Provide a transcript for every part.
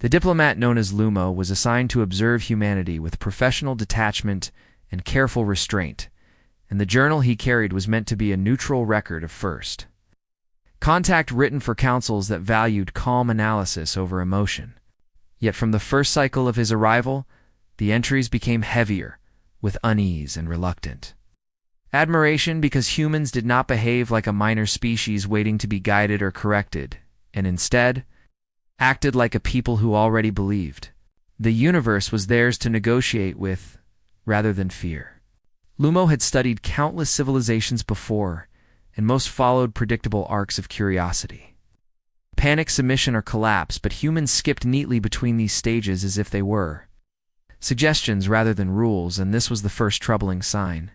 The diplomat known as Lumo was assigned to observe humanity with professional detachment and careful restraint, and the journal he carried was meant to be a neutral record of first contact written for councils that valued calm analysis over emotion. Yet from the first cycle of his arrival, the entries became heavier, with unease and reluctant admiration, because humans did not behave like a minor species waiting to be guided or corrected, and instead acted like a people who already believed the universe was theirs to negotiate with, rather than fear. Lumo had studied countless civilizations before, and most followed predictable arcs of curiosity. Panic, submission, or collapse, but humans skipped neatly between these stages as if they were suggestions rather than rules, and this was the first troubling sign.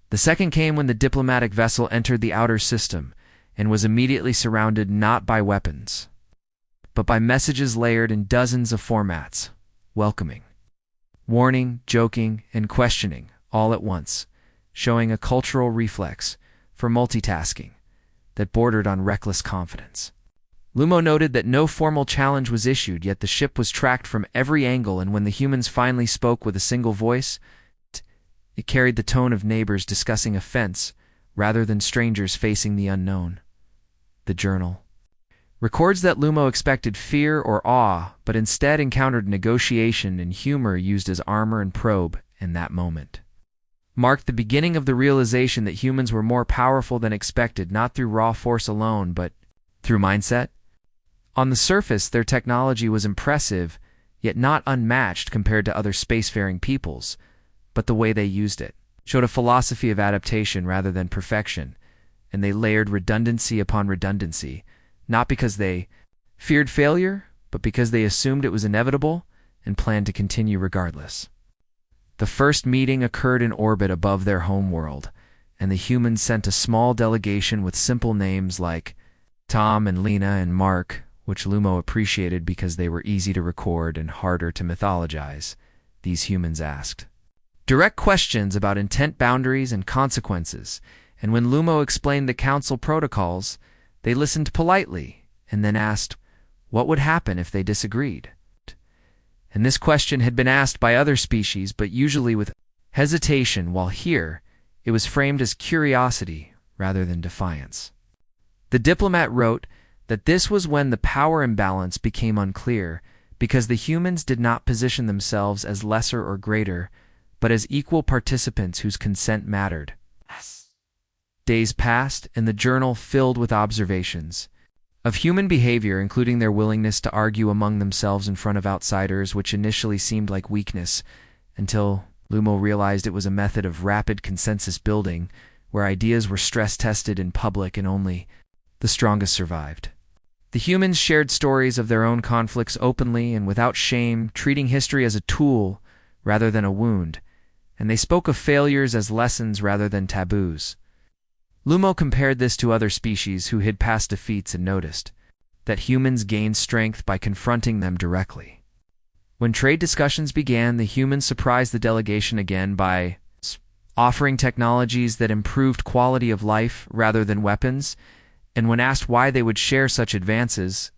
The second came when the diplomatic vessel entered the outer system and was immediately surrounded not by weapons, but by messages layered in dozens of formats, welcoming, warning, joking, and questioning, all at once, showing a cultural reflex for multitasking that bordered on reckless confidence. Lumo noted that no formal challenge was issued, yet the ship was tracked from every angle, and when the humans finally spoke with a single voice, it carried the tone of neighbors discussing a fence rather than strangers facing the unknown. The journal records that Lumo expected fear or awe, but instead encountered negotiation and humor used as armor and probe, and that moment marked the beginning of the realization that humans were more powerful than expected, not through raw force alone, but through mindset. On the surface, their technology was impressive, yet not unmatched compared to other spacefaring peoples, but the way they used it showed a philosophy of adaptation rather than perfection, and they layered redundancy upon redundancy, not because they feared failure, but because they assumed it was inevitable and planned to continue regardless. The first meeting occurred in orbit above their homeworld, and the humans sent a small delegation with simple names like Tom and Lena and Mark, which Lumo appreciated because they were easy to record and harder to mythologize. These humans asked direct questions about intent, boundaries, and consequences, and when Lumo explained the council protocols, they listened politely and then asked what would happen if they disagreed. And this question had been asked by other species, but usually with hesitation, while here it was framed as curiosity rather than defiance. The diplomat wrote that this was when the power imbalance became unclear, because the humans did not position themselves as lesser or greater, but as equal participants whose consent mattered. Days passed, and the journal filled with observations of human behavior, including their willingness to argue among themselves in front of outsiders, which initially seemed like weakness, until Lumo realized it was a method of rapid consensus building, where ideas were stress-tested in public and only the strongest survived. The humans shared stories of their own conflicts openly and without shame, treating history as a tool rather than a wound, and they spoke of failures as lessons rather than taboos. Lumo compared this to other species who hid past defeats and noticed that humans gained strength by confronting them directly. When trade discussions began, the humans surprised the delegation again by offering technologies that improved quality of life rather than weapons, and when asked why they would share such advances,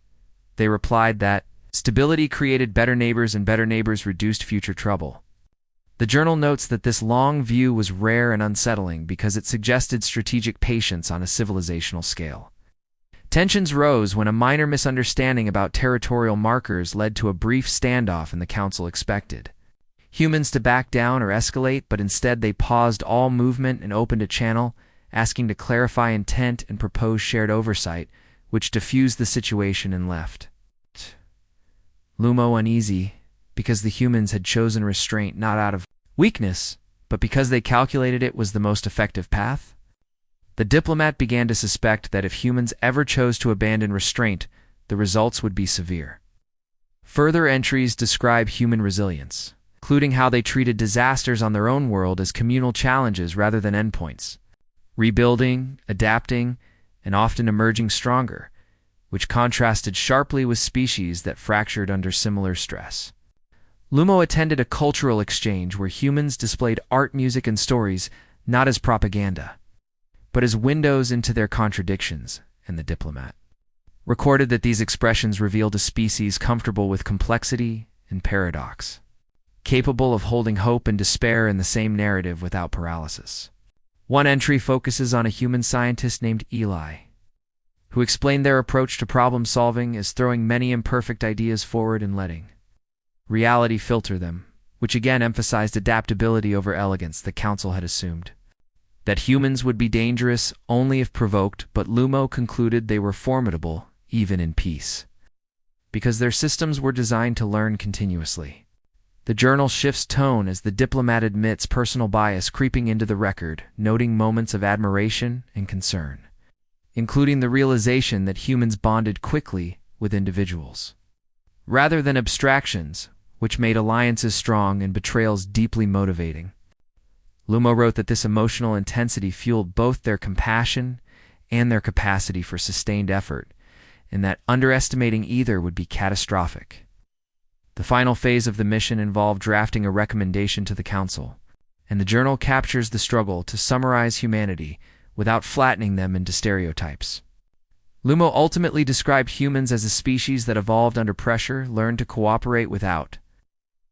they replied that stability created better neighbors and better neighbors reduced future trouble. The journal notes that this long view was rare and unsettling because it suggested strategic patience on a civilizational scale. Tensions rose when a minor misunderstanding about territorial markers led to a brief standoff, and the council expected humans to back down or escalate, but instead they paused all movement and opened a channel, asking to clarify intent and propose shared oversight, which diffused the situation and left Lumo uneasy, because the humans had chosen restraint not out of weakness, but because they calculated it was the most effective path. The diplomat began to suspect that if humans ever chose to abandon restraint, the results would be severe. Further entries describe human resilience, including how they treated disasters on their own world as communal challenges rather than endpoints, rebuilding, adapting, and often emerging stronger, which contrasted sharply with species that fractured under similar stress. Lumo attended a cultural exchange where humans displayed art, music, and stories not as propaganda, but as windows into their contradictions, and the diplomat recorded that these expressions revealed a species comfortable with complexity and paradox, capable of holding hope and despair in the same narrative without paralysis. One entry focuses on a human scientist named Eli, who explained their approach to problem-solving as throwing many imperfect ideas forward and letting reality filter them, which again emphasized adaptability over elegance the Council had assumed that humans would be dangerous only if provoked, but Lumo concluded they were formidable even in peace, because their systems were designed to learn continuously. The journal shifts tone as the diplomat admits personal bias creeping into the record, noting moments of admiration and concern, including the realization that humans bonded quickly with individuals, rather than abstractions, which made alliances strong and betrayals deeply motivating. Lumo wrote that this emotional intensity fueled both their compassion and their capacity for sustained effort, and that underestimating either would be catastrophic. The final phase of the mission involved drafting a recommendation to the Council, and the journal captures the struggle to summarize humanity without flattening them into stereotypes. Lumo ultimately described humans as a species that evolved under pressure, learned to cooperate without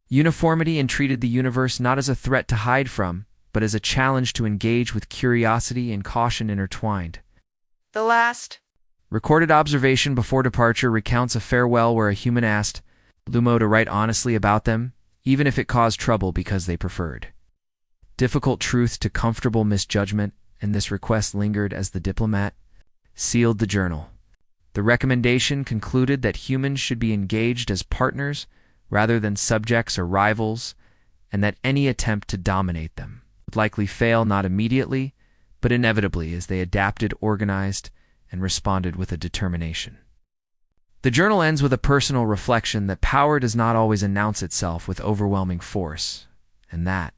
uniformity, and treated the universe not as a threat to hide from, but as a challenge to engage with curiosity and caution intertwined. The last recorded observation before departure recounts a farewell where a human asked Lumo to write honestly about them, even if it caused trouble, because they preferred difficult truth to comfortable misjudgment, and this request lingered as the diplomat sealed the journal. The recommendation concluded that humans should be engaged as partners rather than subjects or rivals, and that any attempt to dominate them would likely fail not immediately, but inevitably as they adapted, organized, and responded with a determination. The journal ends with a personal reflection that power does not always announce itself with overwhelming force, and that,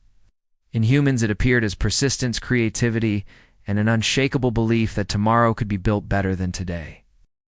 in humans, it appeared as persistence, creativity, and an unshakable belief that tomorrow could be built better than today.